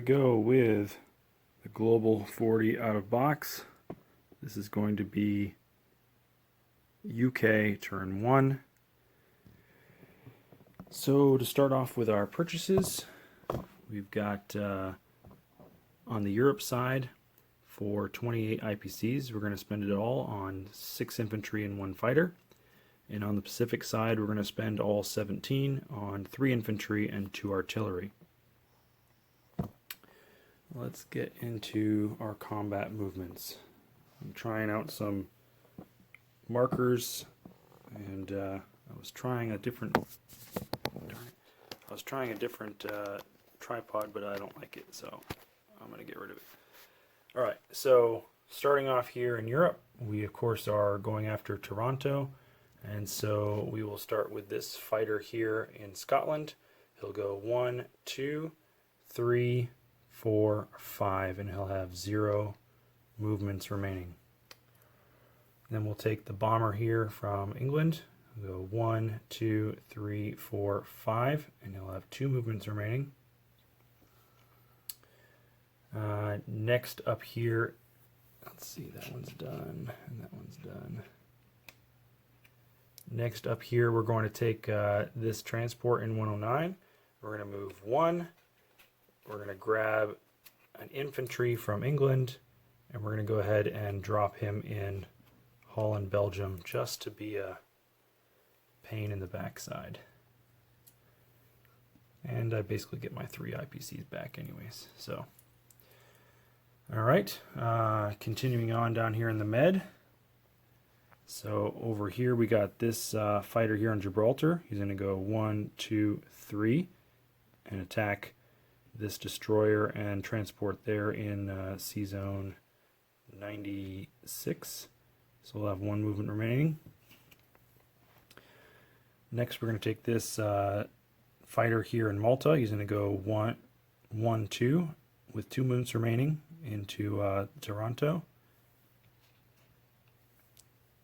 go with the Global 40 out of box. This is going to be UK turn 1. So to start off with our purchases, we've got on the Europe side for 28 IPCs, we're going to spend it all on 6 infantry and 1 fighter. And on the Pacific side, we're going to spend all 17 on 3 infantry and 2 artillery. Let's get into our combat movements. I'm trying out some markers, and I was trying a different tripod, but I don't like it, so I'm going to get rid of it. All right, so starting off here in Europe, we of course are going after Taranto, and so we will start with this fighter here in Scotland. He'll go 1, 2, 3, 4, 5, and he'll have 0 movements remaining. Then we'll take the bomber here from England. We'll go 1, 2, 3, 4, 5, and he'll have 2 movements remaining. Next up here, let's see, that one's done, and that one's done. Next up here, we're going to take this transport in 109. We're going to move 1. We're going to grab an infantry from England, and we're going to go ahead and drop him in Holland, Belgium, just to be a pain in the backside. And I basically get my 3 IPCs back anyways. So, all right, continuing on down here in the Med. So over here we got this fighter here on Gibraltar. He's going to go 1, 2, 3 and attack this destroyer and transport there in C zone 96. So we'll have 1 movement remaining. Next we're going to take this fighter here in Malta. He's going to go 1, 1, 2 with 2 movements remaining into Taranto.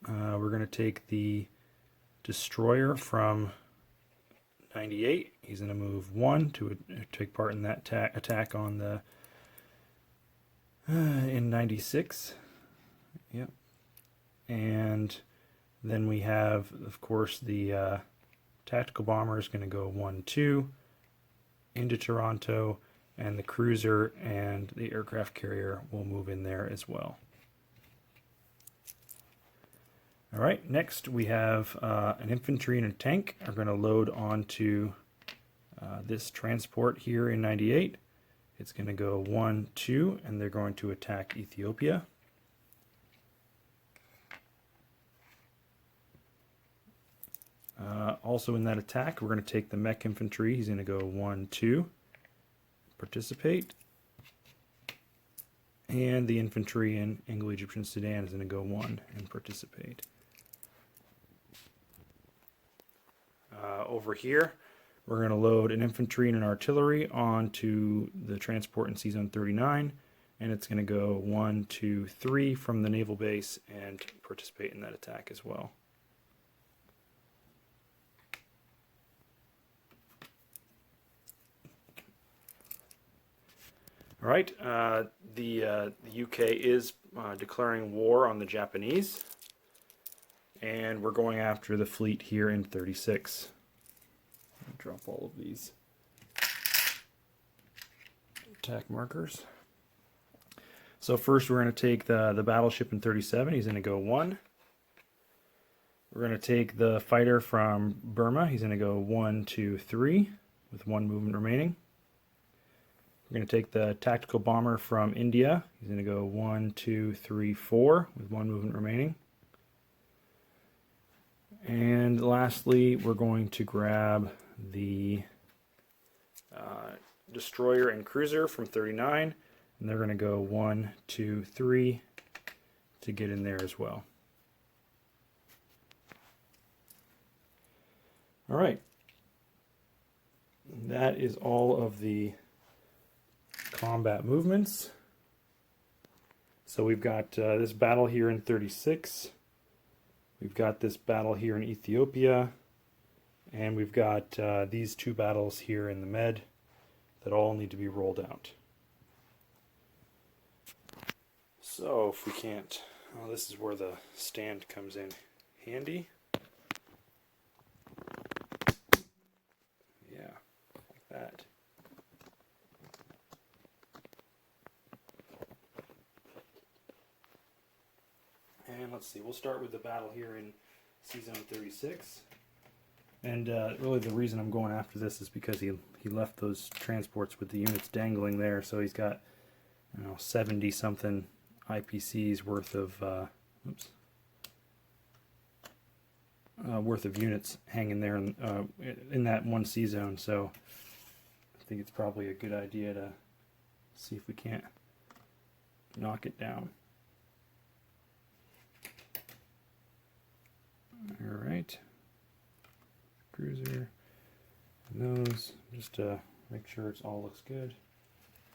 We're going to take the destroyer from 98. He's going to move 1 to take part in that attack on the in 96. Yep. And then we have, of course, the tactical bomber is going to go 1, 2 into Taranto, and the cruiser and the aircraft carrier will move in there as well. All right, next we have an infantry and a tank are going to load onto this transport here in 98. It's going to go 1, 2, and they're going to attack Ethiopia. Also in that attack, we're going to take the mech infantry. He's going to go 1, 2, participate. And the infantry in Anglo-Egyptian Sudan is going to go 1 and participate. Over here, we're going to load an infantry and an artillery onto the transport in C-Zone 39, and it's going to go 1, 2, 3 from the naval base and participate in that attack as well. All right, the UK is declaring war on the Japanese, and we're going after the fleet here in 36. Drop all of these attack markers. So first we're going to take the battleship in 37. He's going to go 1. We're going to take the fighter from Burma. He's going to go 1, 2, 3 with 1 movement remaining. We're going to take the tactical bomber from India. He's going to go 1, 2, 3, 4 with 1 movement remaining. And lastly, we're going to grab the destroyer and cruiser from 39, and they're going to go 1, 2, 3 to get in there as well. All right, that is all of the combat movements. So we've got this battle here in 36. We've got this battle here in Ethiopia, and we've got these 2 battles here in the Med that all need to be rolled out. So if we can't, well, this is where the stand comes in handy. Yeah, like that. And let's see, we'll start with the battle here in C-Zone 36. And really the reason I'm going after this is because he left those transports with the units dangling there, so he's got 70 something IPCs worth of worth of units hanging there in that one C zone. So I think it's probably a good idea to see if we can't knock it down. All right, cruiser, and those, just to make sure it all looks good.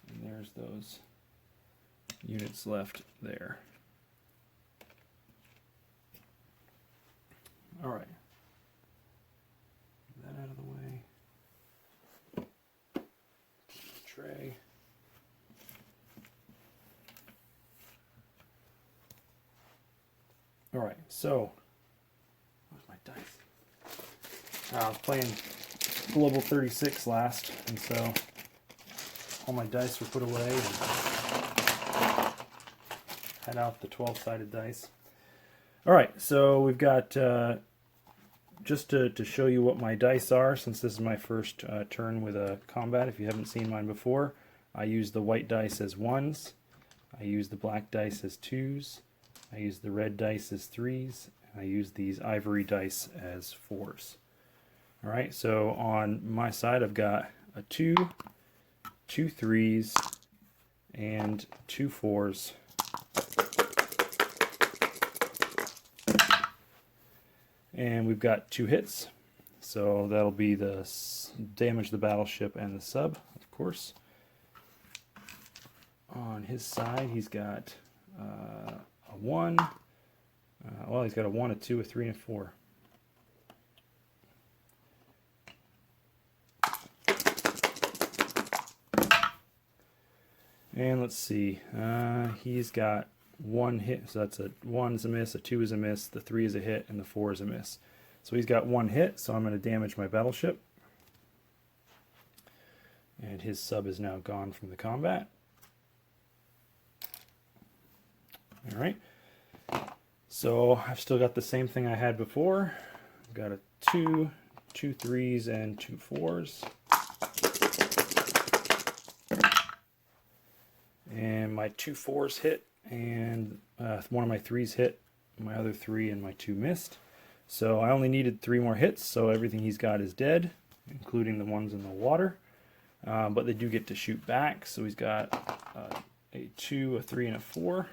And there's those units left there. All right, get that out of the way. Tray. All right, so where's my dice? I was playing Global 36 last, and so all my dice were put away. And had out the 12-sided dice. All right, so we've got just to show you what my dice are, since this is my first turn with a combat. If you haven't seen mine before, I use the white dice as 1s, I use the black dice as 2s, I use the red dice as 3s, and I use these ivory dice as 4s. All right, so on my side I've got a 2, 2 3s, and 2 4s. And we've got 2 hits, so that'll be the damage the battleship and the sub, of course. On his side, he's got a 1. Well, he's got a 1, a 2, a 3, and a 4. And let's see, he's got 1 hit, so that's a 1 is a miss, a 2 is a miss, the 3 is a hit, and the 4 is a miss. So he's got 1 hit, so I'm going to damage my battleship. And his sub is now gone from the combat. Alright, so I've still got the same thing I had before. I've got a 2, 2 3s, and 2 4s. And my 2 4s hit, and one of my 3s hit, my other 3 and my 2 missed. So I only needed 3 more hits, so everything he's got is dead, including the ones in the water. But they do get to shoot back, so he's got a 2, a 3, and a 4.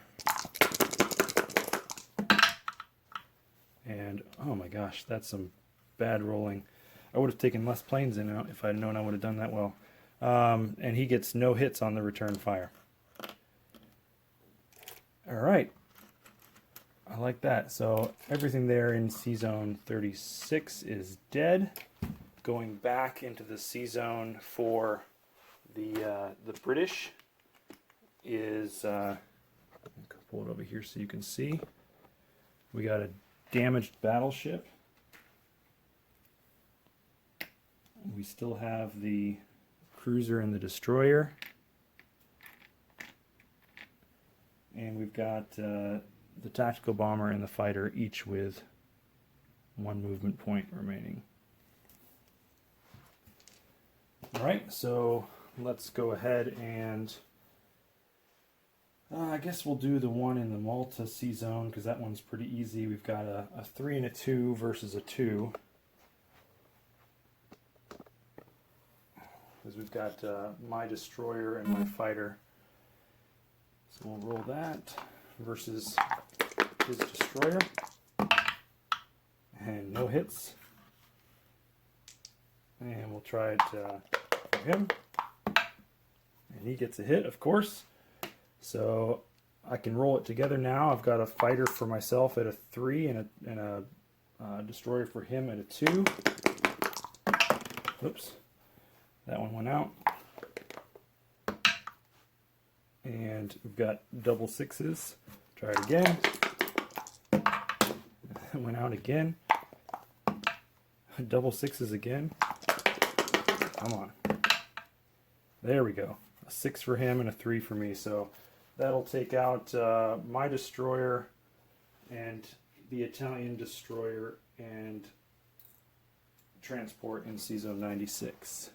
And oh my gosh, that's some bad rolling. I would have taken less planes in if I'd known I would have done that well. And he gets no hits on the return fire. Alright, I like that. So everything there in C-Zone 36 is dead. Going back into the C-Zone for the British is, I'll pull it over here so you can see. We got a damaged battleship. We still have the cruiser and the destroyer. And we've got the tactical bomber and the fighter, each with 1 movement point remaining. Alright, so let's go ahead and I guess we'll do the one in the Malta C zone, because that one's pretty easy. We've got a 3 and a 2 versus a 2. Because we've got my destroyer and my fighter. So we'll roll that versus his destroyer. And no hits. And we'll try it for him. And he gets a hit, of course. So I can roll it together now. I've got a fighter for myself at a 3 and a destroyer for him at a 2. Oops. That one went out. And we've got double sixes. Try it again. Went out again. Double sixes again. Come on. There we go. A 6 for him and a 3 for me. So that'll take out my destroyer and the Italian destroyer and transport in Sea Zone 96.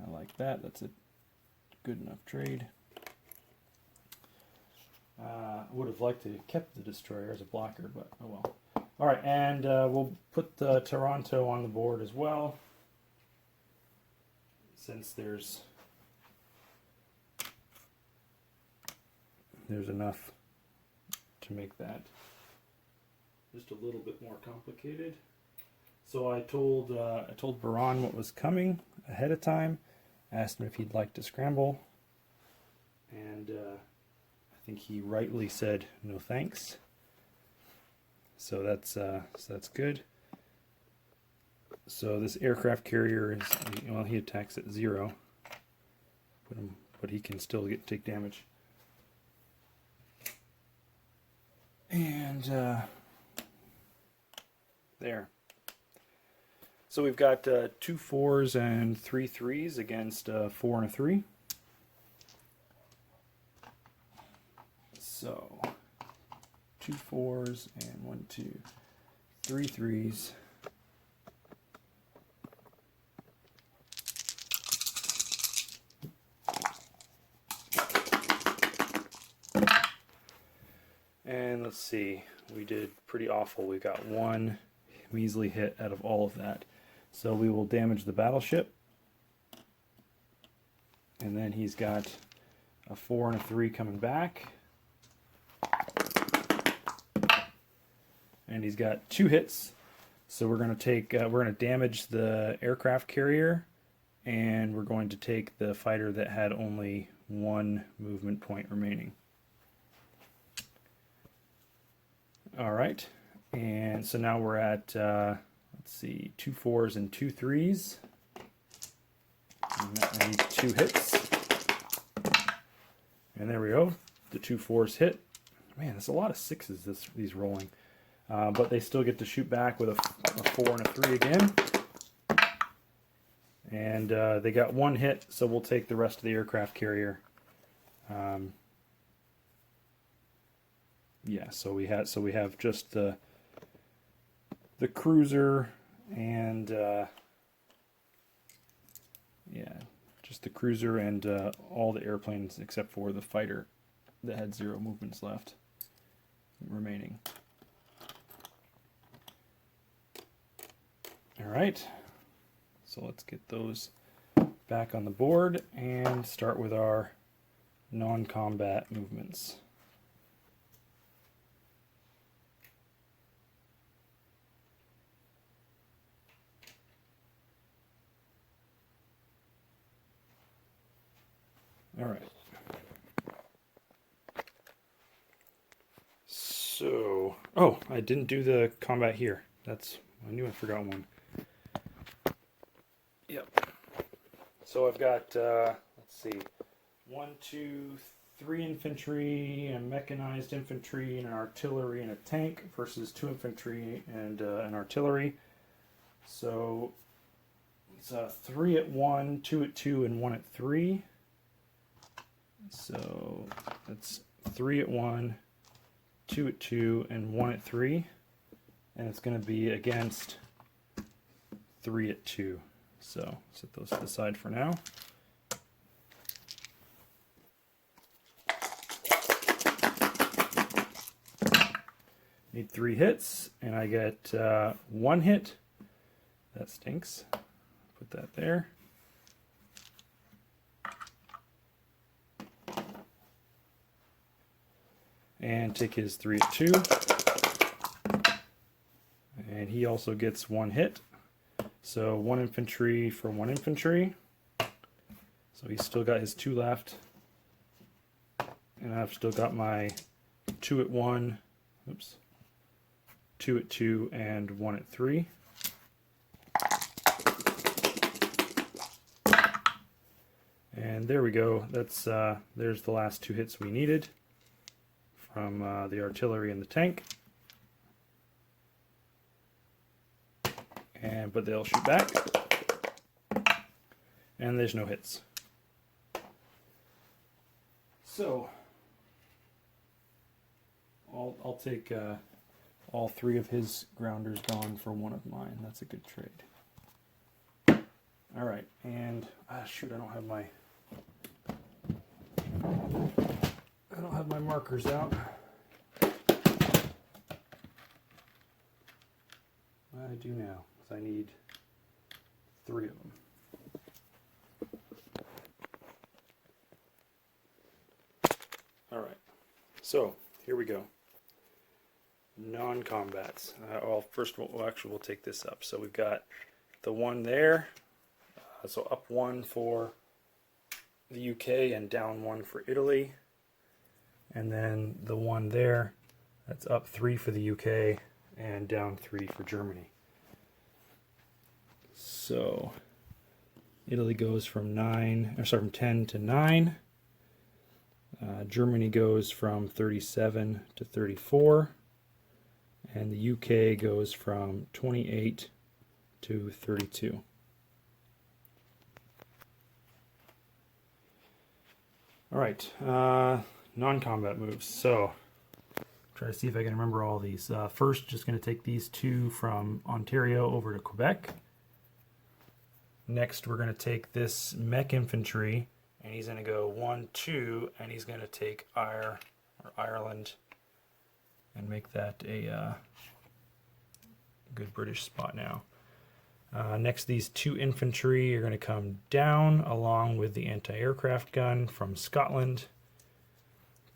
I like that. That's a good enough trade. I would have liked to have kept the destroyer as a blocker, but oh well. All right, and we'll put the Taranto on the board as well, since there's enough to make that just a little bit more complicated. So I told Baran what was coming ahead of time, asked him if he'd like to scramble, and I think he rightly said no thanks. So that's good. So this aircraft carrier is, well, he attacks at 0, but he can still take damage. And there. So we've got 2 4s and 3 3s against 4 and a 3. So 2 4s and 1 2 3 3s. And let's see, we did pretty awful. We got 1 measly hit out of all of that. So we will damage the battleship. And then he's got a 4 and a 3 coming back. And he's got 2 hits. So we're going to take, we're going to damage the aircraft carrier, and we're going to take the fighter that had only 1 movement point remaining. All right, and so now we're at, let's see, 2 4s and 2 3s. And that needs 2 hits. And there we go. The 2 4s hit. Man, there's a lot of 6s these rolling. But they still get to shoot back with a 4 and a 3 again. And they got 1 hit, so we'll take the rest of the aircraft carrier. Yeah, so we have just the cruiser and yeah, just the cruiser and all the airplanes except for the fighter that had 0 movements left remaining. All right, so let's get those back on the board and start with our non-combat movements. All right. So, oh, I didn't do the combat here. I knew I forgot one. Yep. So I've got, let's see, 1, 2, 3 infantry, and mechanized infantry, and an artillery, and a tank versus 2 infantry and an artillery. So it's 3 at 1, 2 at 2, and 1 at 3. So that's 3 at 1, 2 at 2, and 1 at 3. And it's going to be against 3 at 2. So set those to the side for now. Need 3 hits, and I get 1 hit. That stinks. Put that there. And take his 3 at 2. And he also gets 1 hit. So 1 infantry for 1 infantry. So he's still got his 2 left. And I've still got my 2 at 1. Oops. 2 at 2 and 1 at 3. And there we go. That's there's the last 2 hits we needed from the artillery and the tank. But they'll shoot back, and there's no hits. So I'll take all 3 of his grounders gone for 1 of mine. That's a good trade. All right, and shoot, I don't have my markers out. I do now, because I need 3 of them. All right, so here we go. Non-combats. First we'll take this up. So we've got the one there. So up 1 for the UK and down 1 for Italy. And then the one there, that's up 3 for the UK and down 3 for Germany. So Italy goes from 10 to 9. Germany goes from 37 to 34. And the UK goes from 28 to 32. All right, non-combat moves. So try to see if I can remember all these. First, just going to take these 2 from Ontario over to Quebec. Next, we're going to take this mech infantry, and he's going to go 1, 2, and he's going to take Ireland and make that a good British spot now. Next, these 2 infantry are going to come down along with the anti-aircraft gun from Scotland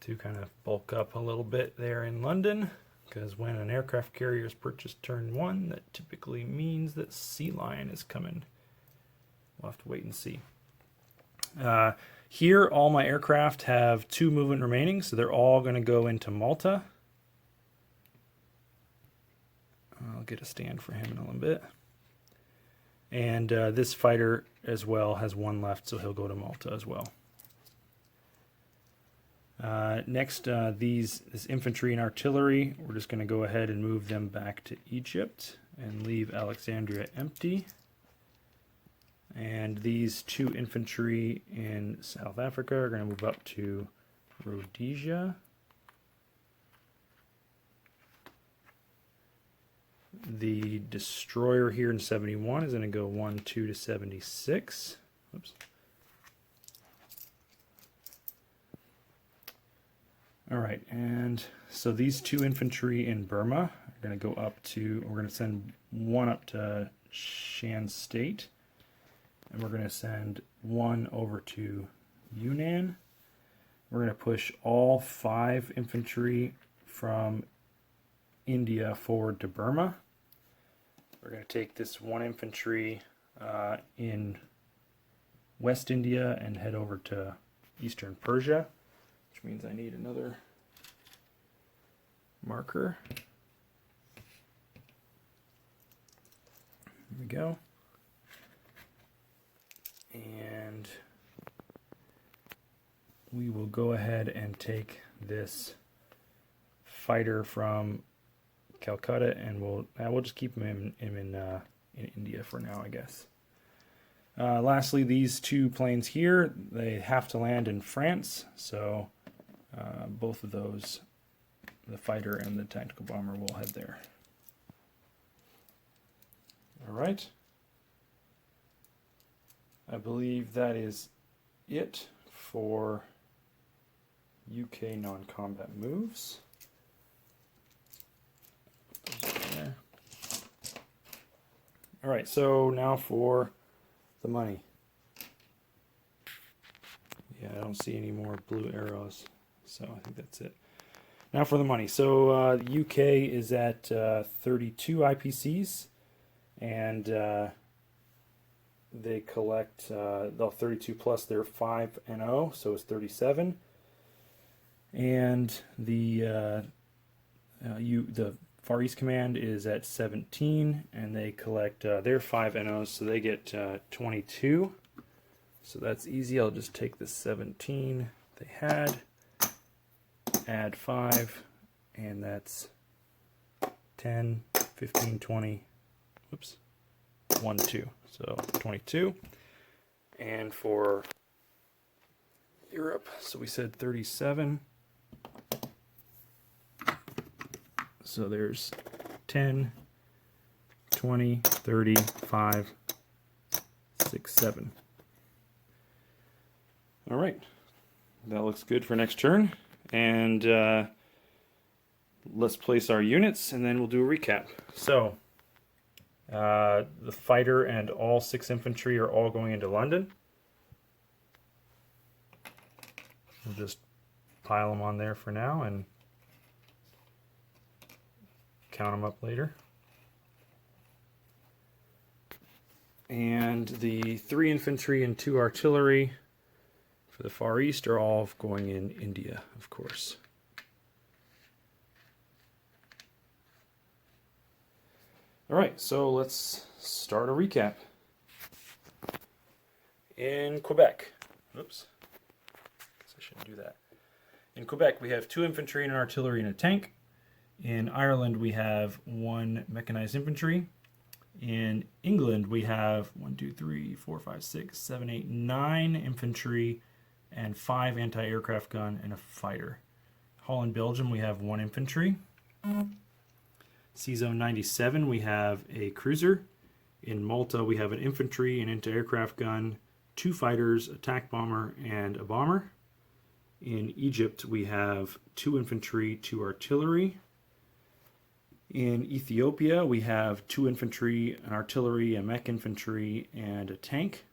to kind of bulk up a little bit there in London, because when an aircraft carrier is purchased turn 1, that typically means that Sea Lion is coming. We'll have to wait and see. Here, all my aircraft have 2 movement remaining, so they're all going to go into Malta. I'll get a stand for him in a little bit. And this fighter as well has 1 left, so he'll go to Malta as well. Next, this infantry and artillery, we're just going to go ahead and move them back to Egypt and leave Alexandria empty. And these 2 infantry in South Africa are going to move up to Rhodesia. The destroyer here in 71 is going to go 1, 2 to 76. Oops. All right, and so these 2 infantry in Burma are going to go up to, we're going to send 1 up to Shan State, and we're going to send 1 over to Yunnan. We're going to push all 5 infantry from India forward to Burma. We're going to take this 1 infantry in West India and head over to Eastern Persia, which means I need another marker. Here we go. And we will go ahead and take this fighter from Calcutta, and we'll just keep him in India for now, I guess. Lastly, these 2 planes here, they have to land in France, so both of those, the fighter and the tactical bomber, will head there. All right. I believe that is it for UK non-combat moves. There. All right, so now for the money. Yeah, I don't see any more blue arrows, so I think that's it. Now for the money. So the UK is at 32 IPCs, and they collect the 32 plus their 5 and 0, so it's 37. And the Far East Command is at 17, and they collect their 5 NOs, so they get 22. So that's easy. I'll just take the 17 they had, add 5, and that's 10, 15, 20, whoops, 1, 2. So 22. And for Europe, so we said 37. So there's 10, 20, 30, 5, 6, 7. All right, that looks good for next turn. And let's place our units, and then we'll do a recap. So the fighter and all 6 infantry are all going into London. We'll just pile them on there for now and count them up later. And the 3 infantry and 2 artillery for the Far East are all going in India, of course. All right, so let's start a recap. In Quebec, oops, guess I shouldn't do that. In Quebec, we have 2 infantry and an artillery and a tank. In Ireland, we have 1 mechanized infantry. In England, we have 1, 2, 3, 4, 5, 6, 7, 8, 9 infantry and 5 anti-aircraft gun and a fighter. Holland, Belgium, we have 1 infantry. C-Zone 97, we have a cruiser. In Malta, we have an infantry, an anti-aircraft gun, 2 fighters, attack bomber, and a bomber. In Egypt, we have 2 infantry, 2 artillery. In Ethiopia, we have 2 infantry, an artillery, a mech infantry, and a tank.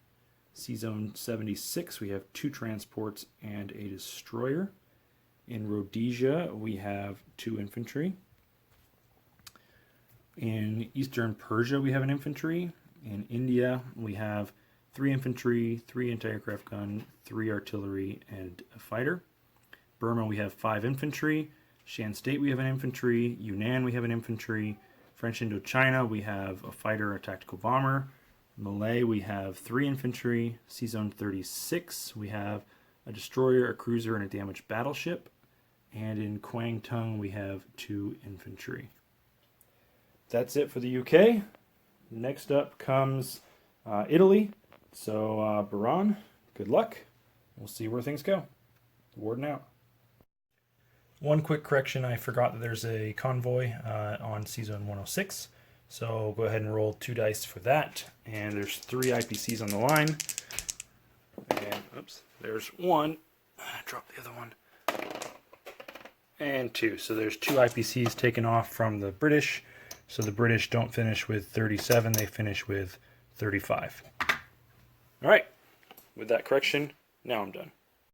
C-Zone 76, we have 2 transports and a destroyer. In Rhodesia, we have 2 infantry. In Eastern Persia, we have an infantry. In India, we have 3 infantry, 3 anti-aircraft gun, 3 artillery, and a fighter. Burma, we have 5 infantry. Shan State, we have an infantry. Yunnan, we have an infantry. French Indochina, we have a fighter, a tactical bomber. Malay, we have 3 infantry. C-Zone 36, we have a destroyer, a cruiser, and a damaged battleship. And in Kwangtung, we have 2 infantry. That's it for the UK. Next up comes Italy. So, Baran, good luck. We'll see where things go. Warden out. One quick correction, I forgot that there's a convoy on C-Zone 106. So go ahead and roll 2 dice for that. And there's 3 IPCs on the line. And, oops, there's 1. Drop the other one. And 2. So there's 2 IPCs taken off from the British. So the British don't finish with 37, they finish with 35. All right, with that correction, now I'm done.